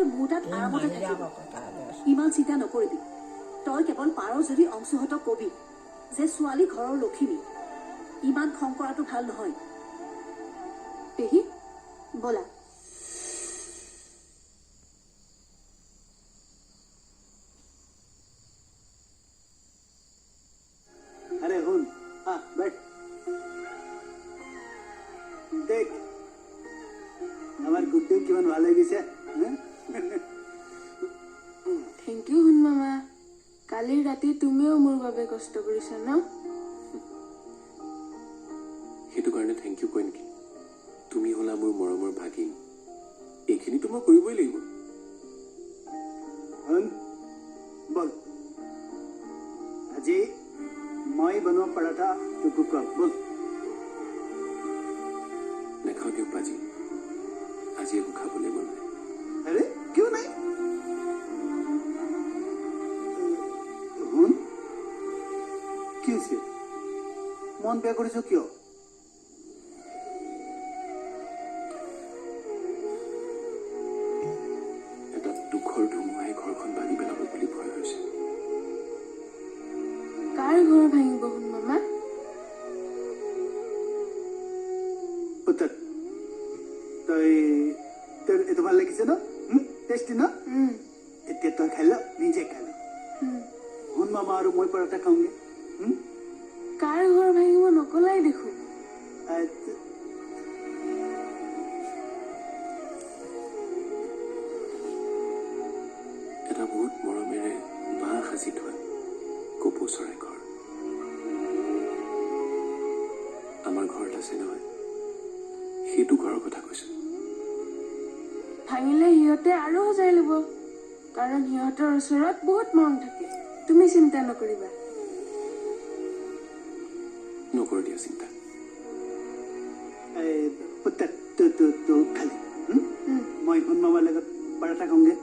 তই মোৰ তাত আৰামতে থাকিব ইমান চিন্তা নকৰিবি তই কেৱল পাৰ যদি অংশুহঁতক কবি যে ছোৱালী ঘৰৰ লক্ষ্মী ইমান খং কৰাটো ভাল নহয় পেহী বলা अरे हुन बैठ देख আমাৰ গুড্ডু কিমান ভাল লাগিছে থেংক ইউ হুন মামা কালি ৰাতি তুমিও মোৰ বাবে কষ্ট কৰিছা ন সেইটো কাৰণে থেংক ইউ কয় নেকি তুমি হলা মোৰ মৰমৰ ভাগিন এইখিনিতো মই কৰিবই লাগিব हुन बोल আজি মই বনোৱা পৰাঠা তোক কম बोल নেখাওঁ দিয়ক পাজি আজি একো খাবলৈ মন নাই अरे क्यों नहीं हुन কি হৈছে মন বেয়া কৰিছ কিয় এটা দুখৰ ধুমুহাই ঘৰখন ভাঙি পেলাব বুলি ভয় হৈছে কাৰ ঘৰ ভাঙিব হুন মামা পুত্ৰ তই তোৰ এইটো ভাল লাগিছে ন টেষ্টি ন এতিয়া তই খাই ল নিজে খাই ল हुन মামা আৰু মই পৰাঠা খাওঁগে কাৰ ঘৰ ভাঙিব নকলাই দেখোন এটা বহুত মৰমেৰে বাঁহ সাজি থোৱা কপৌ চৰাই ঘৰ আমাৰ ঘৰত আছে নহয় সেইটো ঘৰৰ কথা কৈছো ভাঙিলে সিহঁতে আৰু সজাই ল'ব কাৰণ সিহঁতৰ ওচৰত বহুত মৰম থাকে তুমি চিন্তা নকৰিবা নকৰো দিয়া চিন্তা পুত্ৰ তো খালি মই हुन মামাৰ লগত পৰাঠা খাওঁগে